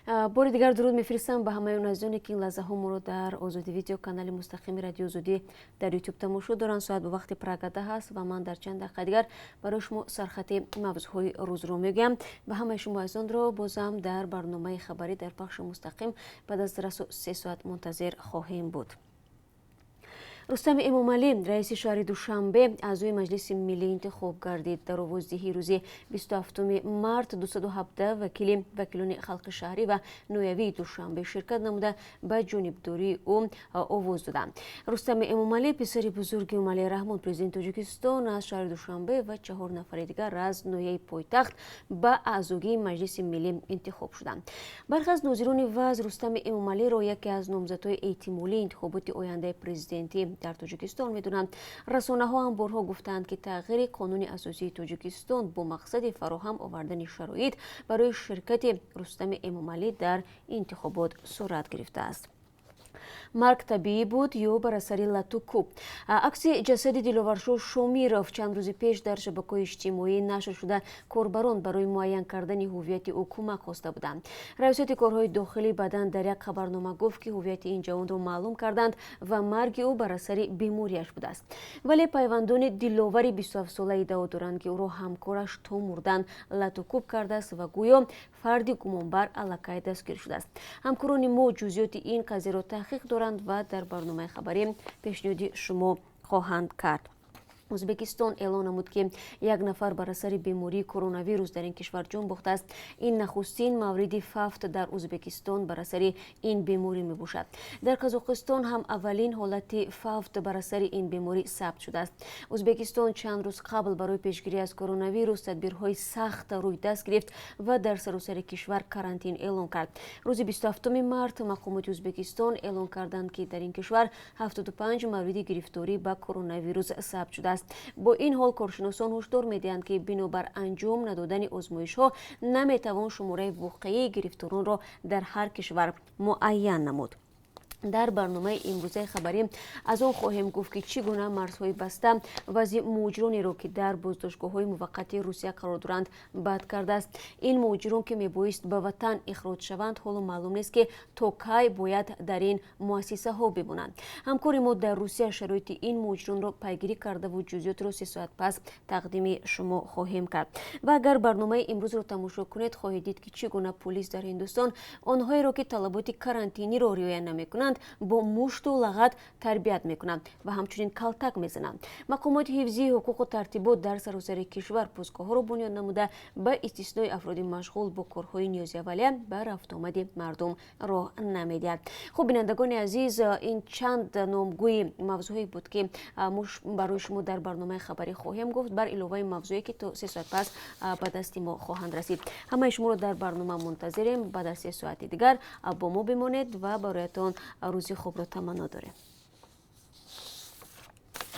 باری دیگر درود میفرستم به همه اون عزیزانی که این لحظه ها ما رو در آزادی ویدیو کانال مستقیم رادیو آزادی در یوتیوب تماشا دارن. ساعت به وقت پراگنده هست و من در چند دقیقه دیگر برای شما سرخطی موضوعهای روز رو میگم و همه شما عزیزان رو بازم در برنامه خبری در پخش مستقیم بعد از 3 ساعت منتظر خواهیم بود. رستم امامعلی رئیس شهر دوشنبه اعضای مجلس ملی انتخاب گردید. در آوازدهی روز 27 مارت 217 وکیلان خلق شهری و نویوی دوشنبه شرکت نموده به جانبداری او آواز دادند. رستم امامعلی پسر بزرگ امامعلی رحمان پرزیدنت تاجیکستان از شهر دوشنبه و 4 نفر دیگر از نویه پایتخت به اعضایی مجلس ملی انتخاب شدند. برخی از ناظران وضع رستم امامعلی را یکی از نامزدهای احتمالی انتخابات آینده پرزیدنتی در تاجیکستان میدونند. رسانه ها هم بارها گفتند که تغییر قانون اساسی تاجیکستان با مقصد فراهم آوردن شرایط برای شرکت رستم امامعلی در انتخابات صورت گرفته است. مرگ طبیعی بود یا بر اثر لطو؟ عکس جسد دلاورشو شومیرов چند روز پیش در شبکه‌های اجتماعی نشر شده کاربران برای معین کردن هویت او کمک خواسته بودند. رئیست کارهای داخلی بدن در یک خبرنامه گفت که هویت این جوان را معلوم کردند و مرگ او بر اثر بیماریش بوده است. ولی پیوندان دلاور 27 ساله ادعا دارند که او را همکارش تا مردن لطو کرده است و گویا فردی گمانبر الکی دستگیر شده است. همکاران ما جزئیات این قضیه را تحقیق دارند و در برنامه خبری پیشنهاد شما خواهند کرد. ازبکستان اعلان نمود که یک نفر بر اثر بیماری کرونا ویروس در این کشور جان باخته است. این نخستین مورد فوت در ازبکستان بر اثر این بیماری می باشد. در قزاقستان هم اولین حالت فوت بر اثر این بیماری ثبت شده است. ازبکستان چند روز قبل برای پیشگیری از کرونا ویروس تدبیرهای سخت روی دست گرفت و در سراسر کشور کارانتین اعلان کرد. روز 27 مارت مقامات ازبکستان اعلان کردند که در این کشور 75 مورد گرفتاری به کرونا ویروس ثبت شده است. با این حال کارشناسان هشدار می‌دهند که بنابر انجام ندادن آزمایش‌ها نمی‌توان شماره واقعی گرفتاران را در هر کشور معین نمود. در برنامه امروزه خبری از آن خواهیم گفت که چگونه مرزهای بسته وضع مهاجرانی را که در بازداشتگاه‌های موقتی روسیه قرار دارند بد کرده است. این مهاجران که میبایست به وطن اخراج شوند حالا معلوم نیست که تا کی باید در این مؤسسه ها بمانند. همکار ما در روسیه شرایط این مهاجران را پیگیری کرده و جزئیات را 3 ساعت پس تقدیم شما خواهیم کرد. و اگر برنامه امروز را تماشا کنید خواهید دید که چگونه پلیس در هندوستان آنهایی را که طلبات کارانتینی را رعایت نمی‌کنند با مشت و لغت تربیت میکنند و همچنین کلتک میزنند. مقامات حفظی حقوق و ترتیبات در سراسر کشور پاسگاه‌ها را بنیاد نموده به استثنای افراد مشغول با کارهای نیاز اولیه به رفت آمد مردم راه نمیدهد. خب بینندگان عزیز، این چند نامگوی موضوعی بود که برای شما در برنامه خبری خواهیم گفت بر علاوه موضوعی که تا 3 ساعت پس به دست ما خواهند رسید. همه شما رو در برنامه منتظریم. بعد از 3 ساعت دیگر با ما بمانید و برایتان روزی خوب را تمنا داریم.